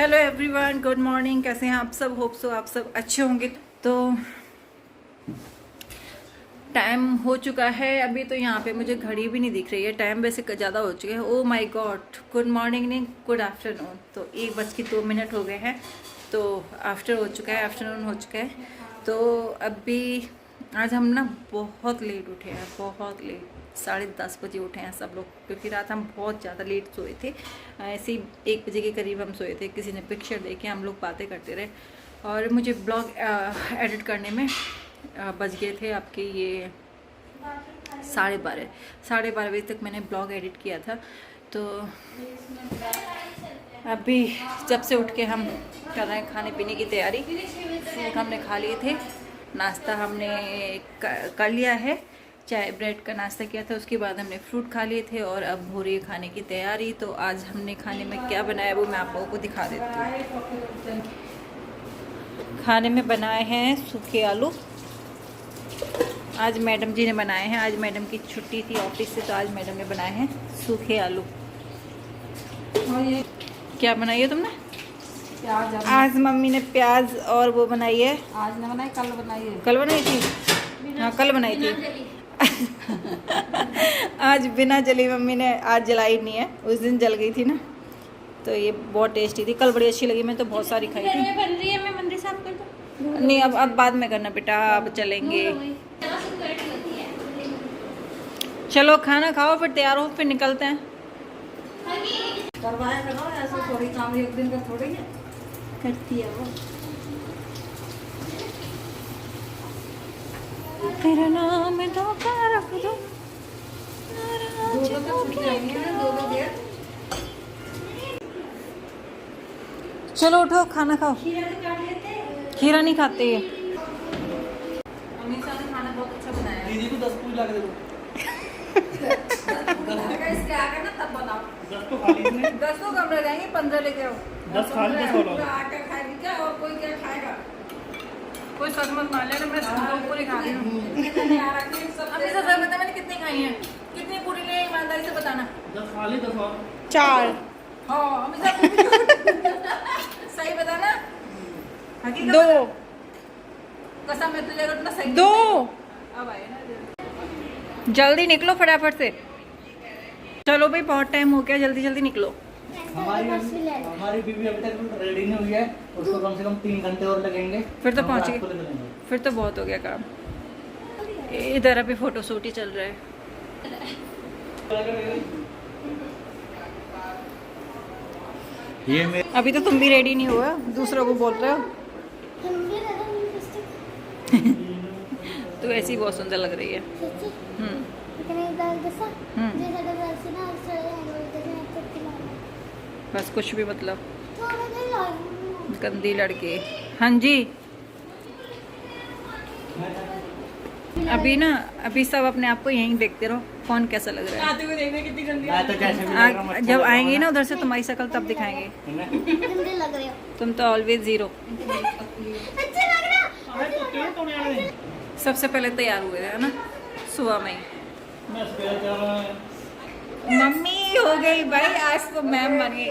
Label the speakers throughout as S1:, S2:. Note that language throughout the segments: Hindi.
S1: Hello everyone, good morning. कैसे हैं आप सब? होप सो आप सब अच्छे होंगे। तो टाइम हो चुका है अभी, तो यहाँ पे मुझे घड़ी भी नहीं दिख रही है। टाइम वैसे ज़्यादा हो चुके हैं। Oh my God, good morning नहीं, गुड आफ्टरनून। तो 1:02 हो गए हैं। तो आफ्टर हो चुका है, आफ्टरनून हो चुका है। तो अभी आज हम ना बहुत लेट उठे हैं, बहुत लेट। 10:30 बजे उठे हैं सब लोग, क्योंकि रात हम बहुत ज़्यादा लेट सोए थे। ऐसे ही 1 बजे के करीब हम सोए थे। किसी ने पिक्चर देखे, हम लोग बातें करते रहे और मुझे ब्लॉग एडिट करने में बज गए थे आपके ये 12:30 बजे तक मैंने ब्लॉग एडिट किया था। तो अभी जब से उठ के हम कर रहे हैं खाने पीने की तैयारी। फ्रूट हमने खा लिए थे, नाश्ता हमने कर लिया है, चाय ब्रेड का नाश्ता किया था, उसके बाद हमने फ्रूट खा लिए थे और अब हो रही है खाने की तैयारी। तो आज हमने खाने में क्या बनाया वो मैं आप लोगों को दिखा देती हूँ। खाने में बनाए हैं सूखे आलू। आज मैडम जी ने बनाए हैं, आज मैडम की छुट्टी थी ऑफिस से, तो आज मैडम ने बनाए हैं सूखे आलू। और ये क्या बनाई है तुमने?
S2: प्याज।
S1: आज मम्मी ने प्याज और वो बनाई है।
S2: आज न बनाई, कल बनाई है।
S1: कल बनाई थी? हाँ, कल बनाई थी। आज बिना जली मम्मी ने आज जलाई नहीं है, उस दिन जल गई थी ना। तो ये बहुत टेस्टी थी, कल बड़ी अच्छी लगी। मैं तो बहुत सारी खाई थी।
S2: बन रही है, मैं मंदिर साफ कर दूं?
S1: नहीं, अब बाद में करना बेटा, अब चलेंगे। चलो खाना खाओ, फिर तैयार हो, फिर निकलते हैं।
S2: करवाया करो, ऐसा थोड़ी काम एक दिन का थोड़ी है।
S1: करती है वो। तेरा नाम है धोखा रख दो। चलो उठो, खाना खाओ। खीरा नहीं खाते ये। अमीषा ने खाना बहुत अच्छा बनाया है।
S3: दीदी को 10 पूरी ला के दे दो। 10 तो खा ली इसने।
S1: 10 तो कम रह जाएंगे, 15 लेके आओ।
S3: 10 खा ली, 10 और
S2: आटा खाएगी क्या और कोई क्या खाएगा?
S1: कोई सच मत मान लेना, मैं दो पूरी खा रही हूँ। अमीषा सर बता, मैंने कितनी खाई हैं? कितनी पूरी ले, ईमानदारी से बताना।
S3: 10 खा ली, 10 और
S1: 4।
S2: हाँ,
S1: अमीषा सही बताना। हकीकत 2। कसम है तुझे, उतना सही 2। अब आए ना, जल्दी निकलो फटाफट से। चलो भाई, बहुत टाइम हो गया, जल्दी जल्दी निकलो।
S3: हमारी बीवी अभी तक रेडी नहीं हुई है, उसको कम से कम 3 घंटे और लगेंगे।
S1: फिर तो
S3: हम
S1: पहुंच
S3: रात को
S1: गए।
S3: लेकर जाएंगे।
S1: फिर तो बहुत हो गया काम। इधर अभी फोटो शूट ही चल रहा है।
S3: ये मेरे
S1: अभी तो तुम भी रेडी नहीं हुआ, दूसरों को बोल रहे हो। तो ऐसी बहुत सुंदर लग रही है। बस कुछ भी मतलब, गंदी लड़के। हाँ जी, अभी सब अपने आप को यहीं देखते रहो, कौन कैसा लग रहा है।
S2: आते हुए देखने कितनी गंदी
S3: मैं तो कैसे भी लग रहा हूँ,
S1: जब आएंगे ना उधर से तुम्हारी शक्ल तब दिखाएंगे।
S4: लग रहे हो।
S1: तुम तो ऑलवेज 0।
S4: अच्छा लग रहा है।
S1: सबसे पहले तैयार हुए है ना, सुबह में ही।
S3: मैं सवेरे जा रहा हूँ।
S1: मम्मी हो गई भाई, आज तो मैम बन गई।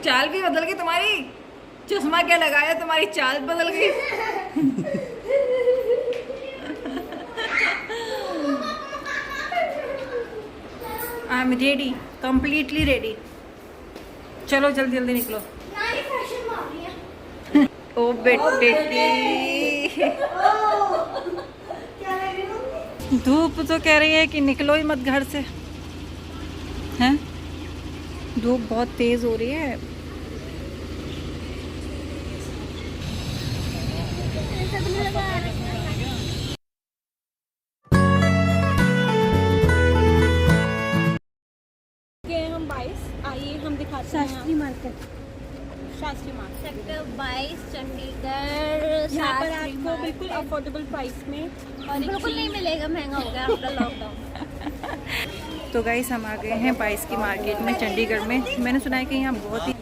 S1: चाल भी बदल गई तुम्हारी। चश्मा क्या लगाया, तुम्हारी चाल बदल गई। I am ready, completely ready. चलो जल्दी जल्दी निकलो। ओ बेटे, धूप तो कह रही है कि निकलो ही मत घर से। हैं? धूप बहुत तेज हो रही है।
S2: हम 22 आइए हम दिखाते हैं।
S4: Shastri market,
S2: Shastri market
S4: sector 22 Chandigarh.
S2: यहाँ पर आपको बिल्कुल अफोर्डेबल प्राइस में और
S4: बिल्कुल नहीं मिलेगा, महंगा हो गया आफ्टर लॉकडाउन।
S1: तो गाइस हम आ गए हैं 22 की मार्केट में, चंडीगढ़ में। मैंने सुना है कि यहाँ बहुत ही,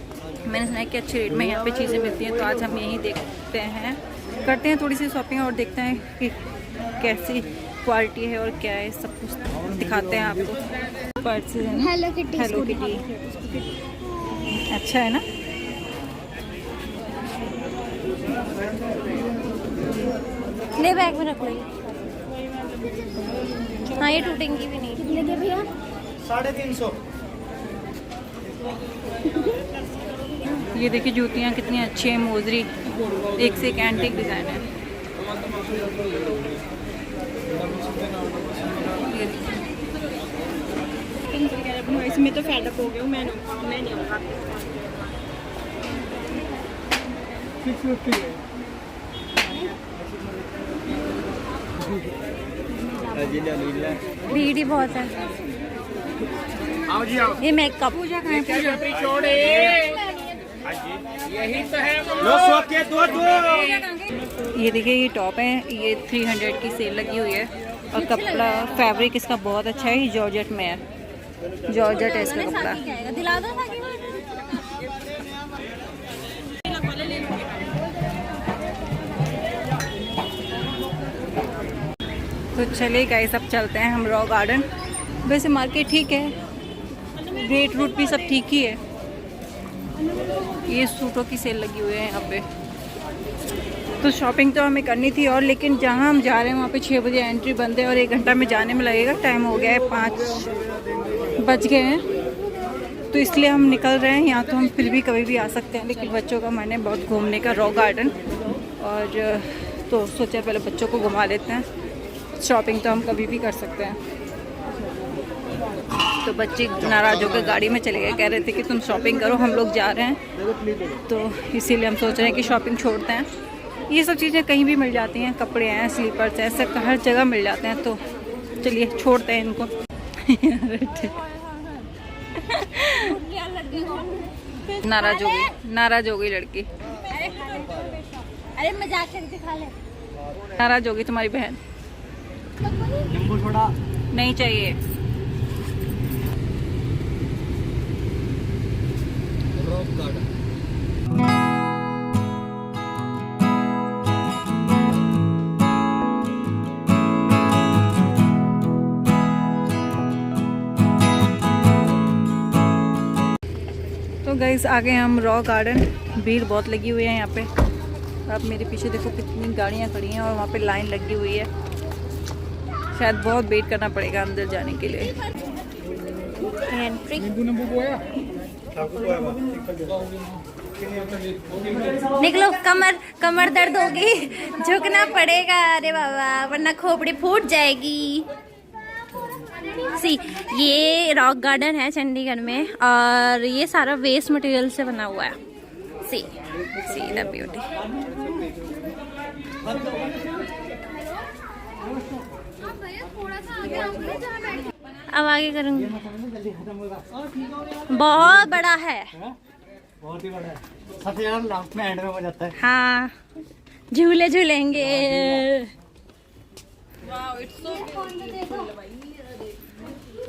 S1: मैंने सुना है कि अच्छे रेट में यहाँ पे चीज़ें मिलती हैं। तो आज हम यहीं देखते हैं, करते हैं थोड़ी सी शॉपिंग और देखते हैं कि कैसी क्वालिटी है और क्या है सब कुछ दिखाते हैं आपको। पर्सेस है ना,
S2: हेलो किटी।
S1: हेलो किटी, अच्छा है ना।
S4: ले बैग में रख लो। हाँ ये टूटेंगी भी नहीं।
S2: कितने के भैया?
S3: 350।
S1: ये देखिए जूतियाँ कितनी अच्छी है, मोजरी एक से एक एंटीक डिज़ाइन है। ये देखिए।
S2: इसमें तो फेड अप हो गया हूँ मैं नहीं आऊँगा।
S3: 650 है।
S4: भीड़ ही बहुत है।
S3: आओ जी आओ।
S4: ये मेकअप
S1: ये देखिए ये टॉप है, ये 300 की सेल लगी हुई है और कपड़ा फैब्रिक इसका बहुत अच्छा है, जॉर्जेट में है, जॉर्जेट है इसका कपड़ा।
S4: दिला दो साकी को।
S1: तो चलिए गाइस अब चलते हैं हम रॉक गार्डन। वैसे मार्केट ठीक है, रेट रूट भी सब ठीक ही है। ये सूटों की सेल लगी हुई है यहाँ पे। तो शॉपिंग तो हमें करनी थी और, लेकिन जहाँ हम जा रहे हैं वहाँ पे 6 बजे एंट्री बंद है और 1 घंटा में जाने में लगेगा। टाइम हो गया है, 5 बज गए हैं, तो इसलिए हम निकल रहे हैं। यहाँ तो हम फिर भी कभी भी आ सकते हैं, लेकिन बच्चों का मन है बहुत घूमने का रॉक गार्डन, और तो सोचा पहले बच्चों को घुमा लेते हैं। शॉपिंग तो हम कभी भी कर सकते हैं। तो बच्चे नाराज होकर गाड़ी में चले गए, कह रहे थे कि तुम शॉपिंग करो, हम लोग जा रहे हैं। तो इसीलिए हम सोच रहे हैं कि शॉपिंग छोड़ते हैं। ये सब चीज़ें कहीं भी मिल जाती हैं, कपड़े हैं, स्लीपर्स हैं, सब हर जगह मिल जाते हैं। तो चलिए छोड़ते हैं इनको। नाराज हो गई लड़की।
S4: अरे मजाक करके खा ले।
S1: नाराज हो गई तुम्हारी बहन।
S3: नींबू सोडा
S1: नहीं चाहिए।
S3: Rock garden.
S1: तो गाइस आ गए हम रॉक गार्डन। भीड़ बहुत लगी हुई है यहाँ पे। अब मेरे पीछे देखो कितनी गाड़ियाँ खड़ी हैं और वहाँ पे लाइन लगी हुई है। शायद बहुत वेट करना पड़ेगा अंदर जाने के लिए।
S4: एंट्री
S3: नींबू बोया।
S4: निकलो। कमर दर्द होगी, झुकना पड़ेगा। अरे बाबा, वरना खोपड़ी फूट जाएगी। सी ये रॉक गार्डन है चंडीगढ़ में और ये सारा वेस्ट मटेरियल से बना हुआ है। See the beauty. अब आगे करूँगी। बहुत बड़ा है।
S3: बहुत ही बड़ा है। सबसे ज्यादा लास्ट में एंड में हो जाता है।
S4: हाँ, झूले झूलेंगे।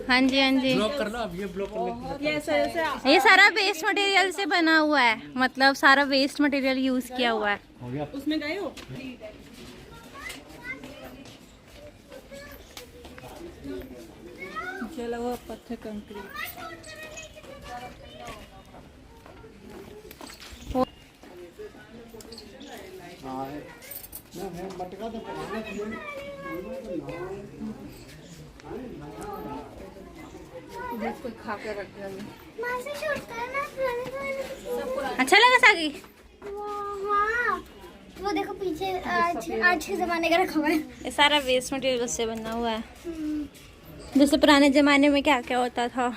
S4: हाँ जी हाँ जी।
S3: ब्लॉक कर लो अब, ये ब्लॉक कर लो।
S4: ये सारा वेस्ट मटेरियल से बना हुआ है, मतलब सारा वेस्ट मटेरियल यूज किया हुआ है।
S3: हो गया।
S2: उसमें गए हो?
S1: जला हुआ पत्थर, कंक्रीट। खा के रख दिया।
S4: अच्छा लगा सागी?
S2: वो देखो पीछे आज के जमाने का रखा हुआ है।
S4: ये सारा वेस्ट मटेरियल से बना हुआ है। जैसे पुराने जमाने में क्या क्या होता था।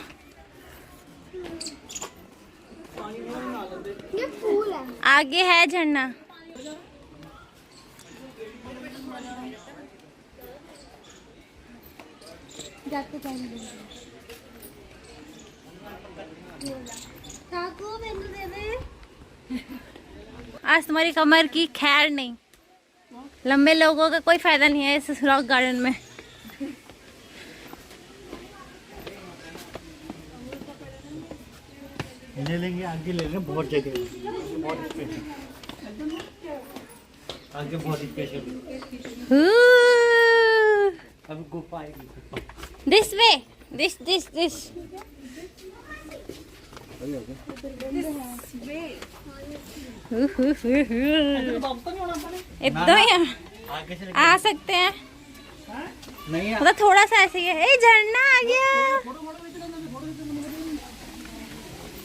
S2: ये फूल है।
S4: आगे है झरना।
S2: जाते टाइम काकू मैंने दे दे।
S4: आज तुम्हारी कमर की खैर नहीं। लंबे लोगों का कोई फायदा नहीं है इस रॉक गार्डन में।
S3: ले लेंगे, आगे ले लेंगे, बहुत जगह है, बहुत स्पेशल। आगे बहुत स्पेशल। अब गुफा आएगी।
S4: दिस वे, दिस एकदम यहाँ
S3: आगे से
S4: आ सकते हैं।
S3: नहीं
S4: मतलब थोड़ा सा ऐसे ही है। ए, झरना आ गया,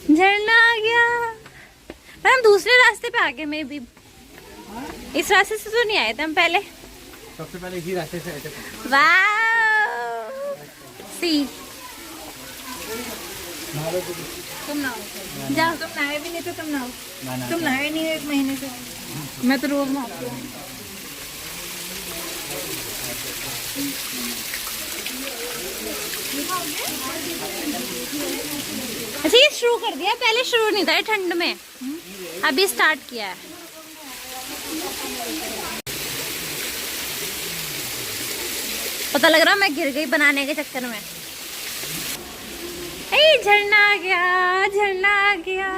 S4: झरना आ गया। पर हम दूसरे रास्ते पे आ गए, मे बी इस रास्ते से तो नहीं आए थे हम पहले।
S3: सबसे पहले इसी रास्ते से आए थे।
S4: वाओ, सी
S1: तुम नहाओ,
S4: जाओ।
S1: तुम नहाए भी नहीं तो तुम नहाओ।
S3: ना
S1: तुम नहाए नहीं हो 1 महीने से। मैं तो रोज नहाती हूँ।
S4: अच्छा, ये शुरू कर दिया, पहले शुरू नहीं था ये ठंड में, अभी स्टार्ट किया है। पता लग रहा मैं गिर गई बनाने के चक्कर में। ए, झरना आ गया, झरना आ गया।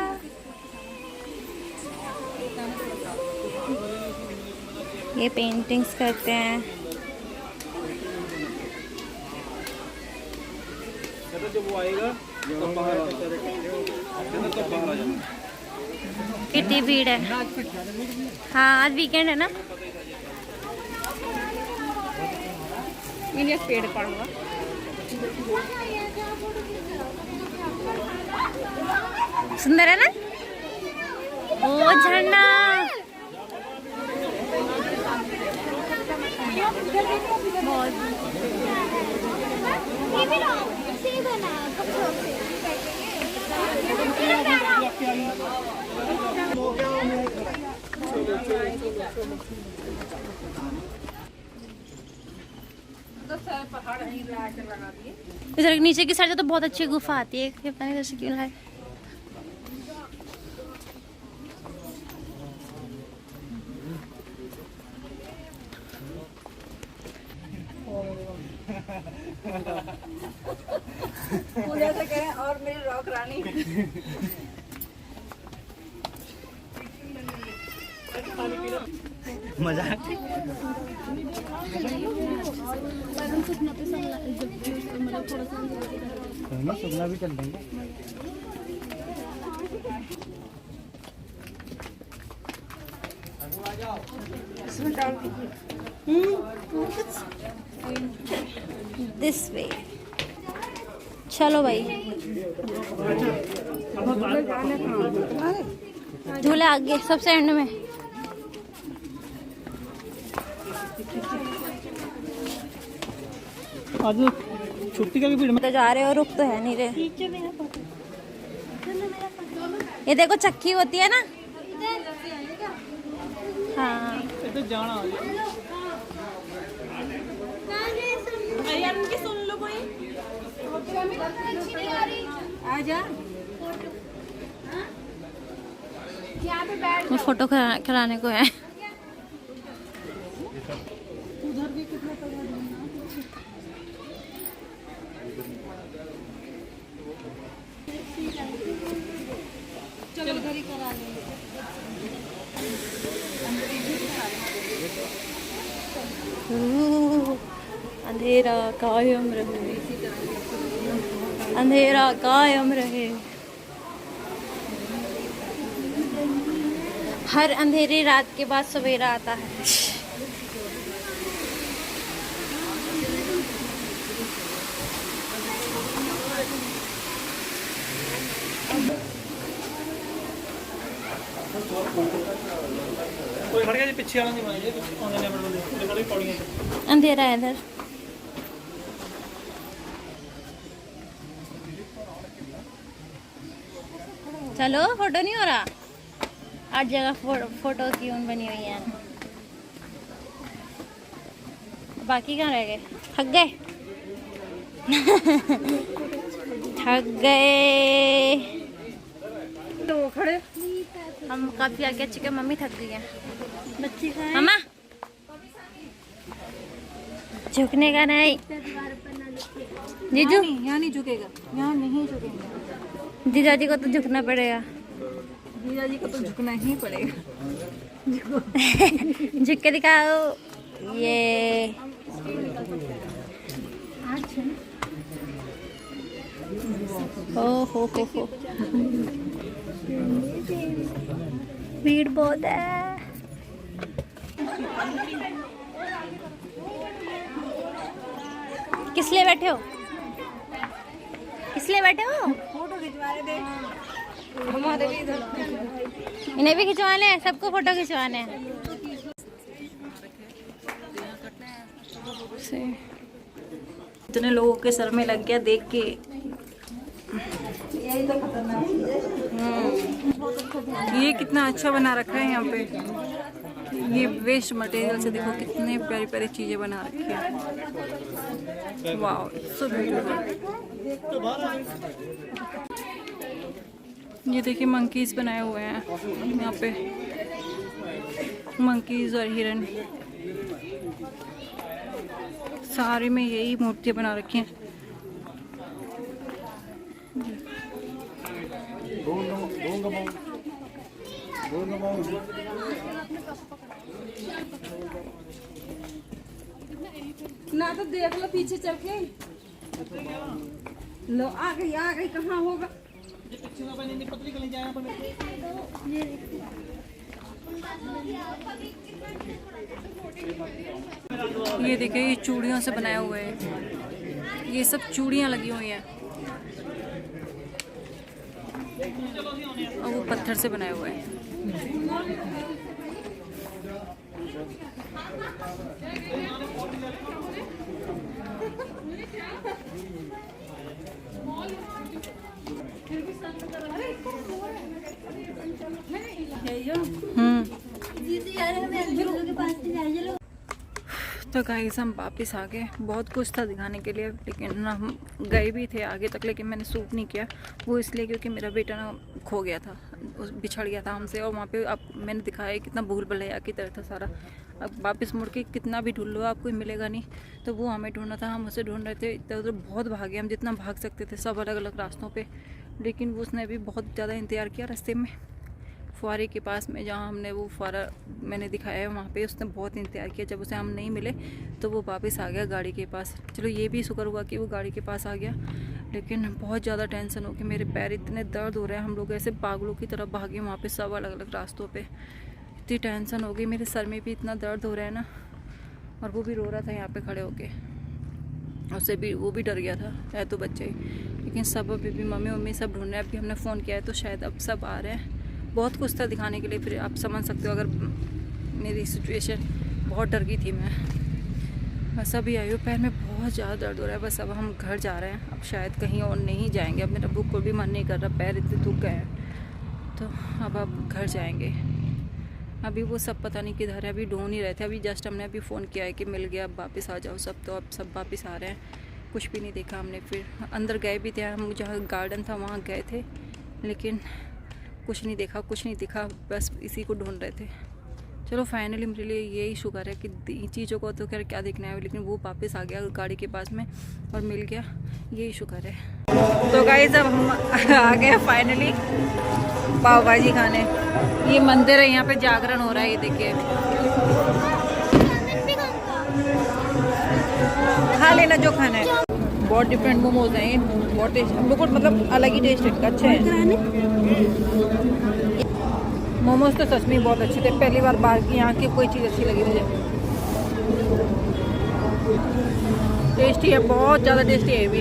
S4: ये पेंटिंग्स करते हैं।
S3: जब वो आएगा तो बाहर
S4: कितनी भीड़ है। हाँ, आज वीकेंड है ना।
S1: पेड़ पड़ूंगा।
S4: सुंदर है ना। ओ, झरना। इधर नीचे की साइड तो बहुत अच्छी गुफा आती है, पता नहीं कैसे क्यों है।
S1: पूजा से करें और मेरी रॉक रानी।
S3: मजाक। सुखना भी चल देंगे।
S4: दिस वे, चलो भाई। झूले आगे सबसे एंड में।
S3: आज छुट्टी का भी भीड़ में
S4: तो जा रहे हो, रुक तो है नहीं रहे। ये देखो चक्की होती है ना। हाँ,
S3: तो जाना
S1: सुन लो कोई। आजा।
S4: वो फोटो कराने को है।
S1: चलो उधर ही करा लेंगे।
S4: अंधेरा कायम रहे, अंधेरा कायम रहे। हर अंधेरी रात के बाद सवेरा आता है।
S3: कोई खड़ गया जी, पीछे वाला नहीं बनाइए, पीछे
S4: अंधेरा है इधर। चलो, फोटो नहीं हो रहा। 8 जगह फोटो क्यों बनी हुई है। बाकी कहाँ रह गए? थक गए। थक गए
S1: तो खड़े।
S4: हम काफी आगे आ चुके हैं। मम्मी थक गई है।
S2: बच्चे खाए
S4: मम्मा, झुकने का नहीं। जीजू,
S1: यहाँ नहीं झुकेगा, यहाँ नहीं झुकेगा।
S4: जीजा जी को तो झुकना पड़ेगा।
S1: जीजा जी को तो झुकना ही पड़ेगा।
S4: झुक के दिखाओ। ये हो भीड़ बहुत है। किस लिए बैठे हो? किस लिए बैठे हो?
S1: फोटो खिंचवाने दे, हमारे भी इधर
S4: इन्हें भी खिंचवाने हैं, सबको फोटो खिंचवाने हैं।
S1: इतने लोगों के सर में लग गया देख के। ये कितना अच्छा बना रखा है यहाँ पे। ये वेस्ट मटेरियल से देखो कितने प्यारी प्यारी चीजें बना रखी है। Wow, so beautiful. ये देखिए मंकीज बनाए हुए हैं यहाँ पे, मंकीज और हिरन, सारे में यही मूर्तियाँ बना रखी हैं।
S5: ना तो देख लो पीछे चल के लो, आ गई कहाँ होगा।
S1: ये देखिए ये चूड़ियों से बनाया हुआ है, ये सब चूड़ियाँ लगी हुई हैं और वो पत्थर से बनाया हुआ है। तो गाइस हम वापस आ गए। बहुत कुछ था दिखाने के लिए, लेकिन हम गए भी थे आगे तक, लेकिन मैंने शूट नहीं किया। वो इसलिए क्योंकि मेरा बेटा ना खो गया था, बिछड़ गया था हमसे, और वहाँ पे अब मैंने दिखाया कितना भूल भुलैया की तरह था सारा। अब वापस मुड़ के कितना भी ढूंढ लो आपको मिलेगा नहीं, तो वो हमें ढूंढना था, हम उसे ढूंढ रहे थे। इधर उधर बहुत भागे हम, जितना भाग सकते थे सब अलग अलग रास्तों पर, लेकिन वो उसने भी बहुत ज़्यादा इंतज़ार किया रास्ते में। फुहारे के पास में जहाँ हमने वो फुहारा मैंने दिखाया है वहाँ पे उसने बहुत इंतज़ार किया। जब उसे हम नहीं मिले तो वो वापस आ गया गाड़ी के पास। चलो ये भी शुक्र हुआ कि वो गाड़ी के पास आ गया, लेकिन बहुत ज़्यादा टेंशन हो कि मेरे पैर इतने दर्द हो रहे हैं। हम लोग ऐसे पागलों की तरफ भागे वहाँ पे सब अलग अलग रास्तों पे। इतनी टेंशन हो गई, मेरे सर में भी इतना दर्द हो रहा है ना। और वो भी रो रहा था यहाँ पे खड़े होके, उससे भी वो भी डर गया था, है तो बच्चे ही। लेकिन सब अभी भी मम्मी सब ढूंढ रहे हैं। अभी हमने फ़ोन किया है तो शायद अब सब आ रहे हैं। बहुत कुछ था दिखाने के लिए, फिर आप समझ सकते हो अगर मेरी सिचुएशन, बहुत डर गई थी मैं। बस अभी आई हूँ, पैर में बहुत ज़्यादा दर्द हो रहा है। बस अब हम घर जा रहे हैं, अब शायद कहीं और नहीं जाएंगे। अब मेरा बुक को भी मन नहीं कर रहा, पैर इतने दुख गए हैं, तो अब घर जाएंगे। अभी वो सब पता नहीं किधर है, अभी ढूंढ ही रहे थे। अभी जस्ट हमने अभी फ़ोन किया है कि मिल गया, अब वापस आ जाओ सब। तो अब सब वापस आ रहे हैं, कुछ भी नहीं देखा हमने। फिर अंदर गए भी थे हम, जहाँ गार्डन था वहाँ गए थे, लेकिन कुछ नहीं देखा, कुछ नहीं दिखा, बस इसी को ढूंढ रहे थे। चलो फाइनली मेरे लिए यही शुक्र है कि चीज़ों को तो खैर क्या देखना है, लेकिन वो वापस आ गया गाड़ी के पास में और मिल गया, यही शुक्र है। तो गाइस अब हम आ गए फाइनली पाव भाजी खाने। ये मंदिर है, यहाँ पे जागरण हो रहा है, ये देखिए। खा लेना जो खाना है। बहुत डिफरेंट मोमोज हैं ये, बहुत टेस्ट, बहुत मतलब अलग ही टेस्ट है, अच्छा है। मोमोज तो सच में बहुत अच्छे थे, पहली बार बाहर की यहाँ की कोई चीज़ अच्छी लगी मुझे। टेस्टी है, बहुत ज़्यादा टेस्टी है ये भी।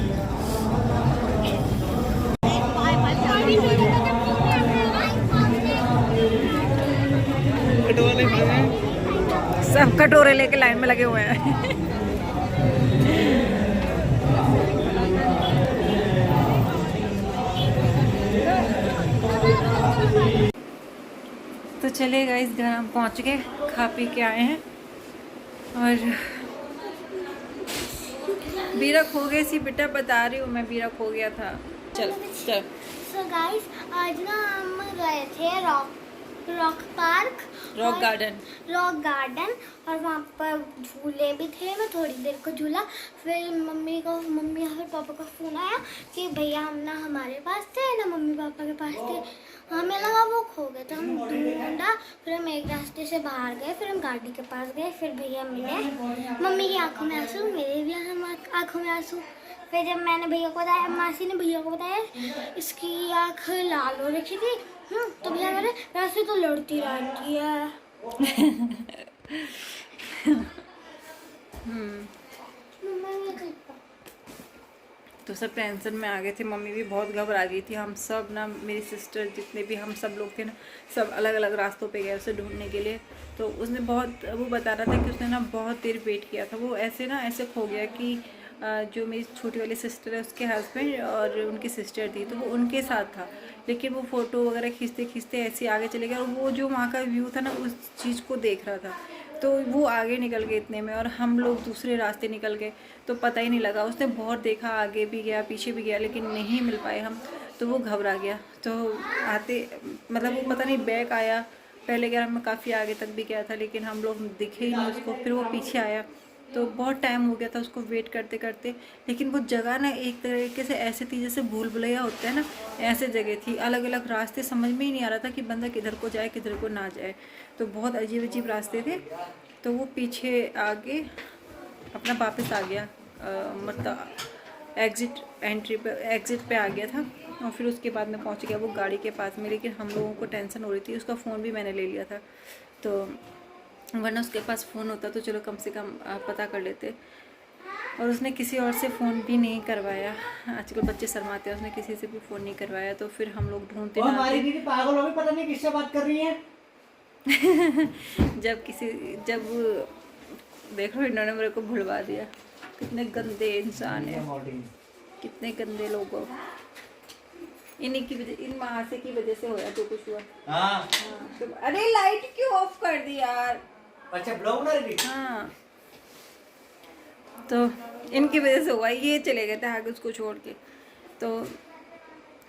S1: सब कटोरे लेके लाइन में लगे हुए हैं। तो चले गाइस, घर हम पहुंच गए, खा पी के आए हैं। और बीरा खो गई सी बेटा, बता रही हूँ मैं, बीरा खो गया था। चल चल।
S2: सो गाइस आज ना हम गए थे रॉक गार्डन और वहाँ पर झूले भी थे। मैं थोड़ी देर को झूला, फिर मम्मी या फिर पापा का फ़ोन आया कि भैया हम ना हमारे पास थे ना मम्मी पापा के पास थे, हमें लगा वो खो गया, तो हम ढूंढा, फिर हम एक रास्ते से बाहर गए, फिर हम गाड़ी के पास गए, फिर भैया मिले, मम्मी की आंखों में आंसू, मेरे भी आंखों में आंसू। फिर जब मैंने भैया को बताया, मासी ने भैया को बताया इसकी आँख लाल हो रखी थी, तो भैया बोले वैसे तो लड़ती रहती है।
S1: तो सब टेंशन में आ गए थे, मम्मी भी बहुत घबरा गई थी। हम सब ना, मेरी सिस्टर जितने भी हम सब लोग थे ना, सब अलग अलग रास्तों पे गए उसे ढूंढने के लिए। तो उसने बहुत, वो बता रहा था कि उसने ना बहुत देर वेट किया था। वो ऐसे ना ऐसे खो गया कि जो मेरी छोटी वाली सिस्टर है उसके हस्बैंड और उनकी सिस्टर थी, तो वो उनके साथ था, लेकिन वो फ़ोटो वगैरह खींचते खींचते ऐसे आगे चले गया और वो जो वहाँ का व्यू था ना उस चीज़ को देख रहा था, तो वो आगे निकल गए इतने में और हम लोग दूसरे रास्ते निकल गए, तो पता ही नहीं लगा। उसने बहुत देखा, आगे भी गया पीछे भी गया, लेकिन नहीं मिल पाए हम, तो वो घबरा गया। तो आते मतलब वो पता नहीं बैक आया, पहले गया मैं काफ़ी आगे तक भी गया था, लेकिन हम लोग दिखे ही नहीं उसको। फिर वो पीछे आया, तो बहुत टाइम हो गया था उसको वेट करते करते। लेकिन वो जगह ना एक तरीके से ऐसे थी जैसे भूल भुलैया होता है ना, ऐसे जगह थी, अलग अलग रास्ते, समझ में ही नहीं आ रहा था कि बंदा किधर को जाए किधर को ना जाए, तो बहुत अजीब अजीब रास्ते थे। तो वो पीछे आगे अपना वापस आ गया, मतलब एग्ज़िट पे आ गया था, और फिर उसके बाद में पहुंच गया वो गाड़ी के पास में। लेकिन हम लोगों को टेंशन हो रही थी, उसका फ़ोन भी मैंने ले लिया था, तो वरना उसके पास फ़ोन होता तो चलो कम से कम पता कर लेते। और उसने किसी और से फ़ोन भी नहीं करवाया, आजकल बच्चे शर्माते हैं, उसने किसी से भी फ़ोन नहीं करवाया। तो फिर हम लोग ढूंढते
S3: वो हमारी दीदी पागल हो गई, पता नहीं किससे बात कर रही है।
S1: जब देख लो, इन्होंने मेरे को भुलवा दिया। कितने गंदे इंसान है, कितने गंदे लोग हो। इन्हीं की वजह, इन महासे की वजह से होया जो कुछ हुआ।
S3: हाँ।
S1: तो अरे लाइट क्यों ऑफ कर दी यार।
S3: अच्छा ब्लॉग बना रही थी।
S1: हाँ, तो इनकी वजह से हुआ, ये चले गए थे आगे उसको छोड़ के। तो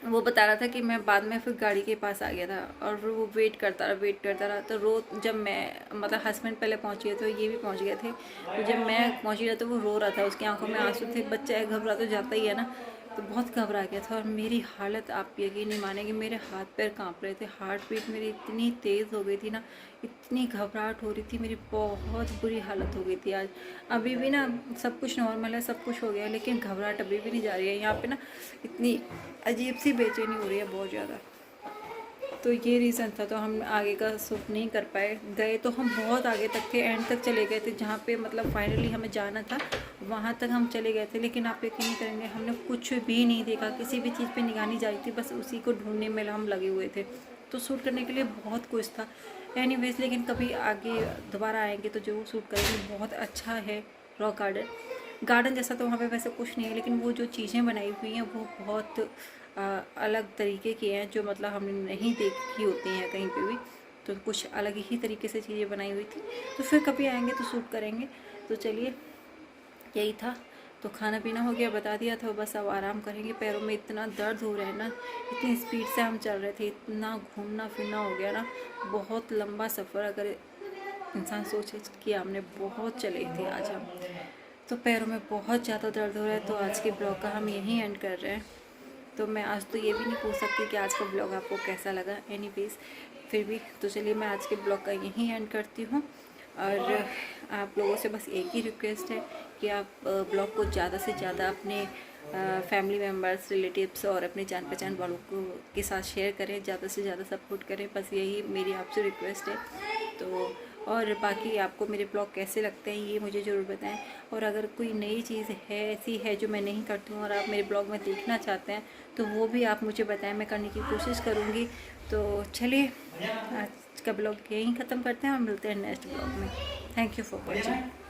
S1: वो बता रहा था कि मैं बाद में फिर गाड़ी के पास आ गया था और वो वेट करता रहा। तो जब मैं, मतलब हस्बैंड पहले पहुंच गए थे, ये भी पहुंच गए थे, तो जब मैं पहुंची तो वो रो रहा था, उसकी आंखों में आंसू थे। बच्चा घबरा तो जाता ही है ना, तो बहुत घबरा गया था। और मेरी हालत आप यकीन नहीं मानेंगे, मेरे हाथ पैर कांप रहे थे, हार्ट बीट मेरी इतनी तेज़ हो गई थी ना, इतनी घबराहट हो रही थी, मेरी बहुत बुरी हालत हो गई थी आज। अभी भी ना सब कुछ नॉर्मल है, सब कुछ हो गया, लेकिन घबराहट अभी भी नहीं जा रही है। यहाँ पे ना इतनी अजीब सी बेचैनी हो रही है बहुत ज़्यादा। तो ये रीज़न था, तो हम आगे का शूट नहीं कर पाए। गए तो हम बहुत आगे तक थे, एंड तक चले गए थे, जहाँ पे मतलब फाइनली हमें जाना था वहाँ तक हम चले गए थे। लेकिन आप यकीन नहीं करेंगे, हमने कुछ भी नहीं देखा, किसी भी चीज़ पे निगाह नहीं जा रही थी, बस उसी को ढूंढने में हम लगे हुए थे। तो शूट करने के लिए बहुत कुछ था एनीवेज, लेकिन कभी आगे दोबारा आएंगे तो जरूर शूट करेंगे। बहुत अच्छा है रॉक गार्डन जैसा तो वहाँ पे वैसे कुछ नहीं है, लेकिन वो जो चीज़ें बनाई हुई हैं वो बहुत अलग तरीके की हैं, जो मतलब हमने नहीं देखी होती हैं कहीं पे भी। तो कुछ अलग ही तरीके से चीज़ें बनाई हुई थी। तो फिर कभी आएंगे तो शूट करेंगे। तो चलिए, यही था। तो खाना पीना हो गया, बता दिया था, बस अब आराम करेंगे। पैरों में इतना दर्द हो रहा है ना, इतनी स्पीड से हम चल रहे थे, इतना घूमना फिरना हो गया ना, बहुत लंबा सफ़र अगर इंसान सोचे कि हमने बहुत चले थे आज हम, तो पैरों में बहुत ज़्यादा दर्द हो रहा है। तो आज के ब्लॉग का हम यहीं एंड कर रहे हैं। तो मैं आज तो ये भी नहीं पूछ सकती कि आज का ब्लॉग आपको कैसा लगा, एनीवेज फिर भी। तो चलिए, मैं आज के ब्लॉग का यहीं एंड करती हूँ। और आप लोगों से बस एक ही रिक्वेस्ट है कि आप ब्लॉग को ज़्यादा से ज़्यादा अपने फैमिली मेम्बर्स, रिलेटिव्स और अपने जान पहचान वालों को के साथ शेयर करें, ज़्यादा से ज़्यादा सपोर्ट करें। बस यही मेरी आपसे रिक्वेस्ट है। तो और बाकी आपको मेरे ब्लॉग कैसे लगते हैं ये मुझे ज़रूर बताएं। और अगर कोई नई चीज़ है, ऐसी है जो मैं नहीं करती हूँ और आप मेरे ब्लॉग में देखना चाहते हैं, तो वो भी आप मुझे बताएं, मैं करने की कोशिश करूँगी। तो चलिए, आज का ब्लॉग यहीं ख़त्म करते हैं और मिलते हैं नेक्स्ट ब्लॉग में। Thank you for watching.